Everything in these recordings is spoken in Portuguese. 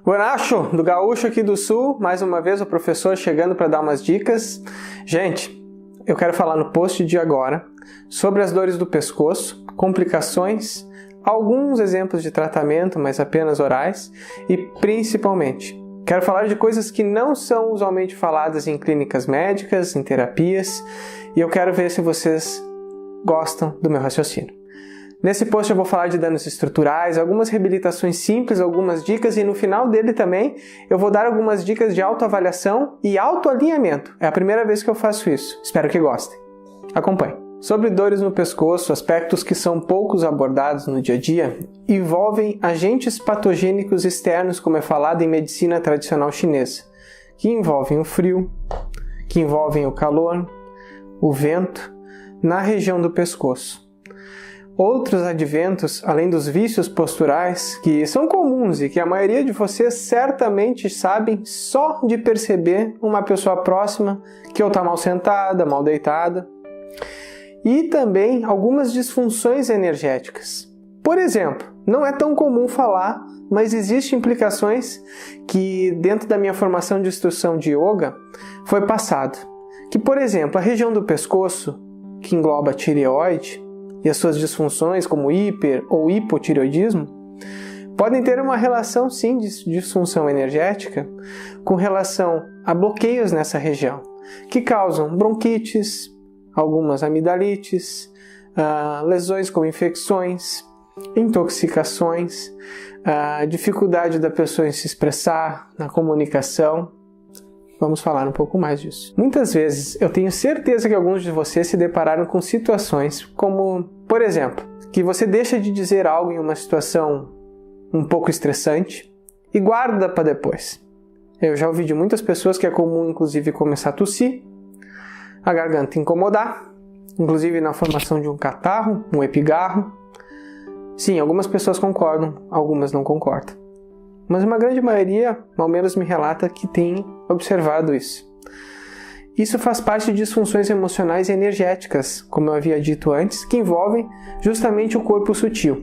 Buenacho, do Gaúcho aqui do Sul, mais uma vez o professor chegando para dar umas dicas. Gente, eu quero falar no post de agora sobre as dores do pescoço, complicações, alguns exemplos de tratamento, mas apenas orais, e principalmente, quero falar de coisas que não são usualmente faladas em clínicas médicas, em terapias, e eu quero ver se vocês gostam do meu raciocínio. Nesse post eu vou falar de danos estruturais, algumas reabilitações simples, algumas dicas e no final dele também eu vou dar algumas dicas de autoavaliação e autoalinhamento. É a primeira vez que eu faço isso. Espero que gostem. Acompanhe. Sobre dores no pescoço, aspectos que são poucos abordados no dia a dia, envolvem agentes patogênicos externos, como é falado em medicina tradicional chinesa, que envolvem o frio, que envolvem o calor, o vento, na região do pescoço. Outros adventos, além dos vícios posturais, que são comuns e que a maioria de vocês certamente sabem só de perceber uma pessoa próxima que ou está mal sentada, mal deitada. E também algumas disfunções energéticas. Por exemplo, não é tão comum falar, mas existem implicações que dentro da minha formação de instrução de yoga foi passado. Que, por exemplo, a região do pescoço, que engloba a tireoide, e as suas disfunções, como hiper ou hipotireoidismo, podem ter uma relação, sim, de disfunção energética com relação a bloqueios nessa região, que causam bronquites, algumas amidalites, lesões como infecções, intoxicações, dificuldade da pessoa em se expressar, na comunicação. Vamos falar um pouco mais disso. Muitas vezes eu tenho certeza que alguns de vocês se depararam com situações como, por exemplo, que você deixa de dizer algo em uma situação um pouco estressante e guarda para depois. Eu já ouvi de muitas pessoas que é comum, inclusive, começar a tossir, a garganta incomodar, inclusive na formação de um catarro, um epigarro. Sim, algumas pessoas concordam, algumas não concordam. Mas uma grande maioria, ao menos me relata que tem observado isso. Isso faz parte de disfunções emocionais e energéticas, como eu havia dito antes, que envolvem justamente o corpo sutil.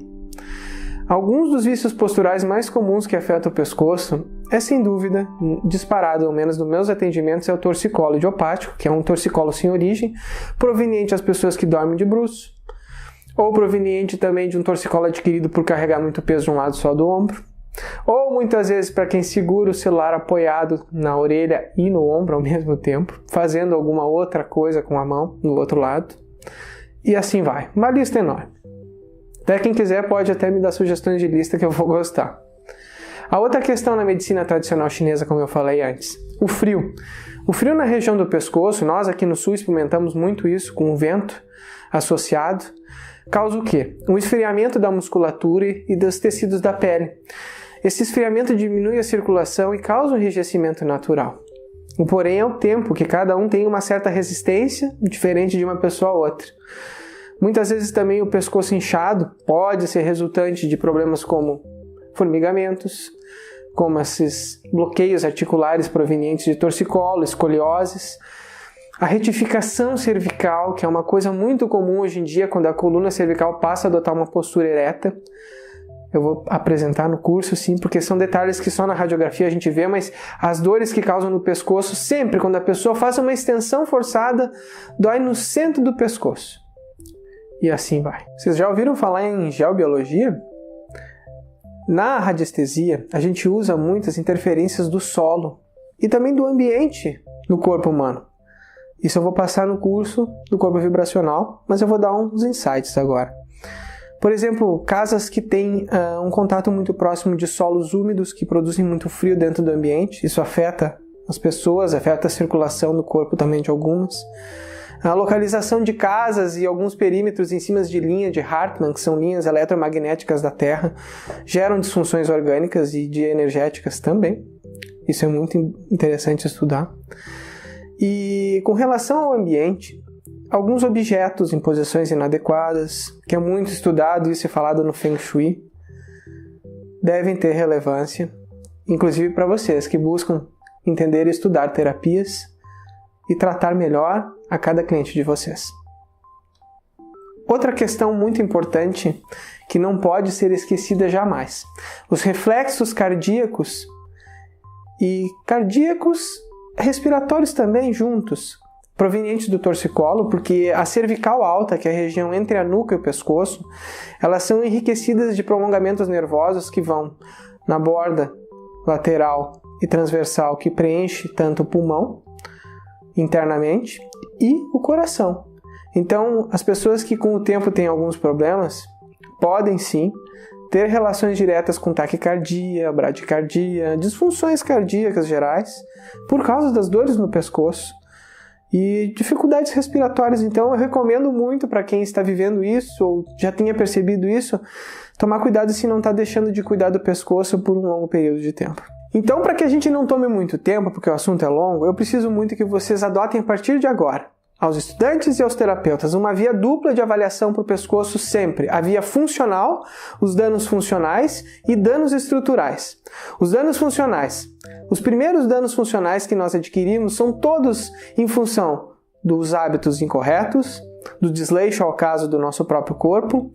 Alguns dos vícios posturais mais comuns que afetam o pescoço é, sem dúvida, disparado, ao menos nos meus atendimentos, é o torcicolo idiopático, que é um torcicolo sem origem, proveniente das pessoas que dormem de bruços, ou proveniente também de um torcicolo adquirido por carregar muito peso de um lado só do ombro, ou muitas vezes para quem segura o celular apoiado na orelha e no ombro ao mesmo tempo, fazendo alguma outra coisa com a mão no outro lado, e assim vai. Uma lista enorme. Até quem quiser pode até me dar sugestões de lista que eu vou gostar. A outra questão na medicina tradicional chinesa, como eu falei antes, o frio. O frio na região do pescoço, nós aqui no sul experimentamos muito isso com o vento associado, causa o quê? Um esfriamento da musculatura e dos tecidos da pele. Esse esfriamento diminui a circulação e causa um enrijecimento natural. O porém é o tempo, que cada um tem uma certa resistência, diferente de uma pessoa a outra. Muitas vezes também o pescoço inchado pode ser resultante de problemas como formigamentos, como esses bloqueios articulares provenientes de torcicolo, escolioses. A retificação cervical, que é uma coisa muito comum hoje em dia quando a coluna cervical passa a adotar uma postura ereta. Eu vou apresentar no curso, sim, porque são detalhes que só na radiografia a gente vê, mas as dores que causam no pescoço, sempre quando a pessoa faz uma extensão forçada, dói no centro do pescoço. E assim vai. Vocês já ouviram falar em geobiologia? Na radiestesia, a gente usa muitas interferências do solo e também do ambiente no corpo humano. Isso eu vou passar no curso do corpo vibracional, mas eu vou dar uns insights agora. Por exemplo, casas que têm um contato muito próximo de solos úmidos que produzem muito frio dentro do ambiente. Isso afeta as pessoas, afeta a circulação do corpo também de algumas. A localização de casas e alguns perímetros em cima de linha de Hartmann, que são linhas eletromagnéticas da Terra, geram disfunções orgânicas e de energéticas também. Isso é muito interessante estudar. E com relação ao ambiente, alguns objetos em posições inadequadas, que é muito estudado e se falado no Feng Shui, devem ter relevância, inclusive para vocês que buscam entender e estudar terapias e tratar melhor a cada cliente de vocês. Outra questão muito importante que não pode ser esquecida jamais. Os reflexos cardíacos e cardíacos, respiratórios também juntos, provenientes do torcicolo, porque a cervical alta, que é a região entre a nuca e o pescoço, elas são enriquecidas de prolongamentos nervosos que vão na borda lateral e transversal, que preenche tanto o pulmão internamente e o coração. Então, as pessoas que com o tempo têm alguns problemas podem sim ter relações diretas com taquicardia, bradicardia, disfunções cardíacas gerais, por causa das dores no pescoço e dificuldades respiratórias. Então, eu recomendo muito para quem está vivendo isso ou já tenha percebido isso, tomar cuidado se não está deixando de cuidar do pescoço por um longo período de tempo. Então, para que a gente não tome muito tempo, porque o assunto é longo, eu preciso muito que vocês adotem a partir de agora, aos estudantes e aos terapeutas, uma via dupla de avaliação para o pescoço sempre. A via funcional, os danos funcionais e danos estruturais. Os danos funcionais. Os primeiros danos funcionais que nós adquirimos são todos em função dos hábitos incorretos, do desleixo ao caso do nosso próprio corpo,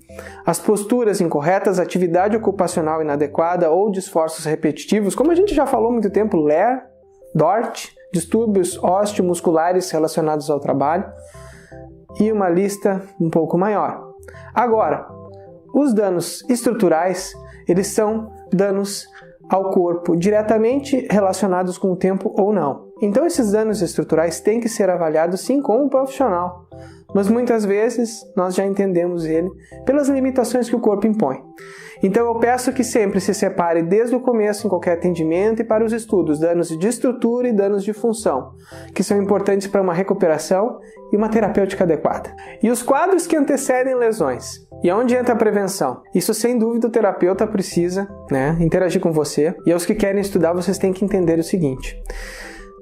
as posturas incorretas, atividade ocupacional inadequada ou de esforços repetitivos, como a gente já falou há muito tempo, LER, DORT, distúrbios osteomusculares relacionados ao trabalho e uma lista um pouco maior. Agora, os danos estruturais, eles são danos ao corpo diretamente relacionados com o tempo ou não. Então esses danos estruturais têm que ser avaliados sim com um profissional, mas muitas vezes nós já entendemos ele pelas limitações que o corpo impõe. Então eu peço que sempre se separe desde o começo em qualquer atendimento e para os estudos, danos de estrutura e danos de função, que são importantes para uma recuperação e uma terapêutica adequada. E os quadros que antecedem lesões. E onde entra a prevenção? Isso sem dúvida o terapeuta precisa, interagir com você. E aos que querem estudar, vocês têm que entender o seguinte.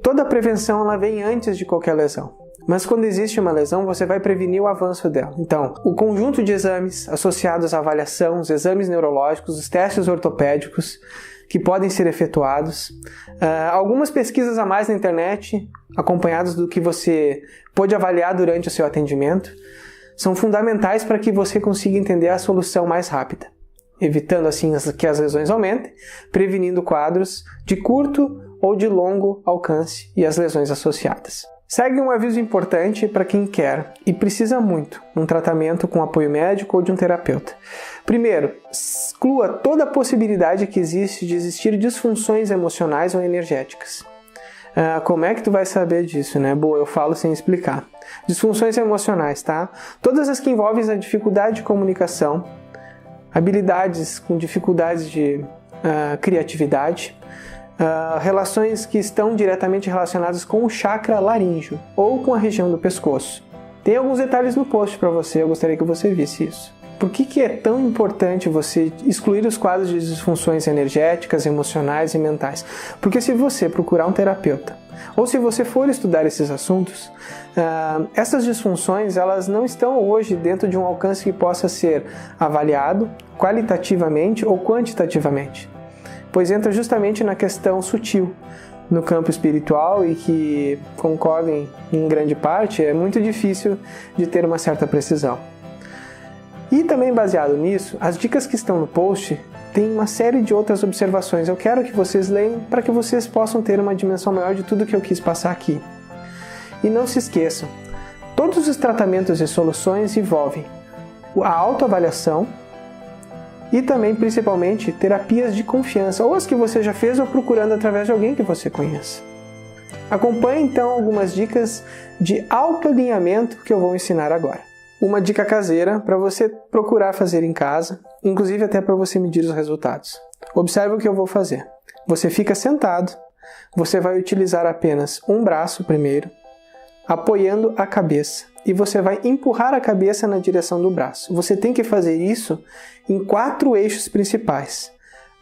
Toda a prevenção ela vem antes de qualquer lesão. Mas quando existe uma lesão, você vai prevenir o avanço dela. Então, o conjunto de exames associados à avaliação, os exames neurológicos, os testes ortopédicos que podem ser efetuados, algumas pesquisas a mais na internet, acompanhadas do que você pôde avaliar durante o seu atendimento, são fundamentais para que você consiga entender a solução mais rápida, evitando assim que as lesões aumentem, prevenindo quadros de curto ou de longo alcance e as lesões associadas. Segue um aviso importante para quem quer e precisa muito um tratamento com apoio médico ou de um terapeuta. Primeiro, exclua toda a possibilidade que existe de existir disfunções emocionais ou energéticas. Como é que tu vai saber disso, né? Boa, eu falo sem explicar. Disfunções emocionais, tá? Todas as que envolvem a dificuldade de comunicação, habilidades com dificuldades de criatividade, relações que estão diretamente relacionadas com o chakra laríngeo ou com a região do pescoço. Tem alguns detalhes no post para você, eu gostaria que você visse isso. Por que é tão importante você excluir os quadros de disfunções energéticas, emocionais e mentais? Porque se você procurar um terapeuta, ou se você for estudar esses assuntos, essas disfunções elas não estão hoje dentro de um alcance que possa ser avaliado qualitativamente ou quantitativamente, pois entra justamente na questão sutil, no campo espiritual e que, concordem em grande parte, é muito difícil de ter uma certa precisão. E também baseado nisso, as dicas que estão no post têm uma série de outras observações. Eu quero que vocês leiam para que vocês possam ter uma dimensão maior de tudo que eu quis passar aqui. E não se esqueçam, todos os tratamentos e soluções envolvem a autoavaliação e também, principalmente, terapias de confiança, ou as que você já fez ou procurando através de alguém que você conheça. Acompanhe então algumas dicas de autoalinhamento que eu vou ensinar agora. Uma dica caseira para você procurar fazer em casa, inclusive até para você medir os resultados. Observe o que eu vou fazer. Você fica sentado, você vai utilizar apenas um braço primeiro, apoiando a cabeça, e você vai empurrar a cabeça na direção do braço. Você tem que fazer isso em 4 eixos principais,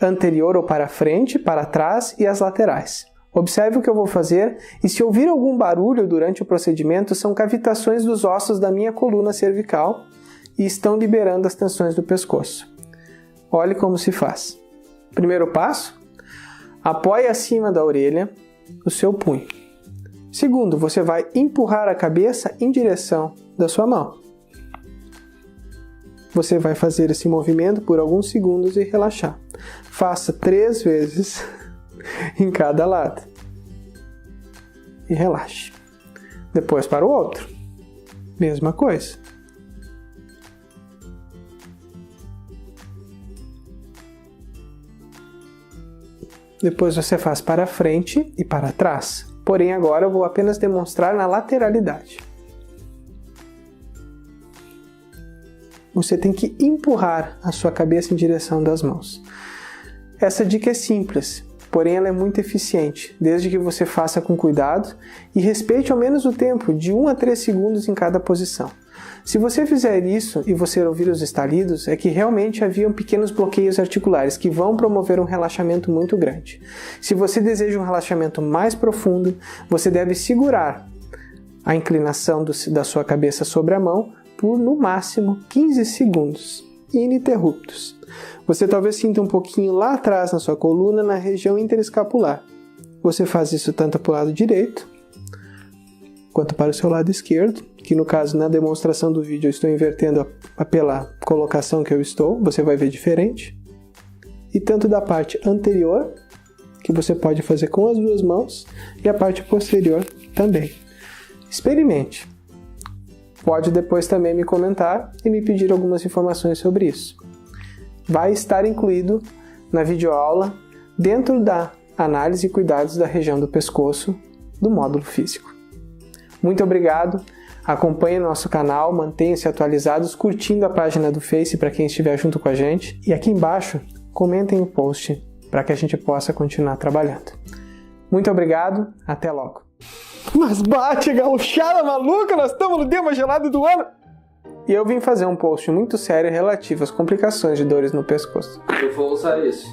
anterior ou para frente, para trás e as laterais. Observe o que eu vou fazer e se ouvir algum barulho durante o procedimento, são cavitações dos ossos da minha coluna cervical e estão liberando as tensões do pescoço. Olhe como se faz. Primeiro passo, apoie acima da orelha o seu punho. Segundo, você vai empurrar a cabeça em direção da sua mão. Você vai fazer esse movimento por alguns segundos e relaxar. Faça 3 vezes. em cada lado. E relaxe. Depois para o outro. Mesma coisa. Depois você faz para frente e para trás. Porém, agora eu vou apenas demonstrar na lateralidade. Você tem que empurrar a sua cabeça em direção das mãos. Essa dica é simples, porém ela é muito eficiente, desde que você faça com cuidado e respeite ao menos o tempo de 1 a 3 segundos em cada posição. Se você fizer isso e você ouvir os estalidos, é que realmente haviam pequenos bloqueios articulares que vão promover um relaxamento muito grande. Se você deseja um relaxamento mais profundo, você deve segurar a inclinação da sua cabeça sobre a mão por no máximo 15 segundos, ininterruptos. Você talvez sinta um pouquinho lá atrás na sua coluna, na região interescapular. Você faz isso tanto para o lado direito, quanto para o seu lado esquerdo, que no caso, na demonstração do vídeo, eu estou invertendo pela colocação que eu estou, você vai ver diferente. E tanto da parte anterior, que você pode fazer com as duas mãos, e a parte posterior também. Experimente. Pode depois também me comentar e me pedir algumas informações sobre isso. Vai estar incluído na videoaula dentro da análise e cuidados da região do pescoço do módulo físico. Muito obrigado, acompanhe nosso canal, mantenham-se atualizados, curtindo a página do Face para quem estiver junto com a gente. E aqui embaixo, comentem o post para que a gente possa continuar trabalhando. Muito obrigado, até logo. Mas bate, gauchada maluca, nós estamos no dia mais gelado do ano! E eu vim fazer um post muito sério relativo às complicações de dores no pescoço. Eu vou usar isso.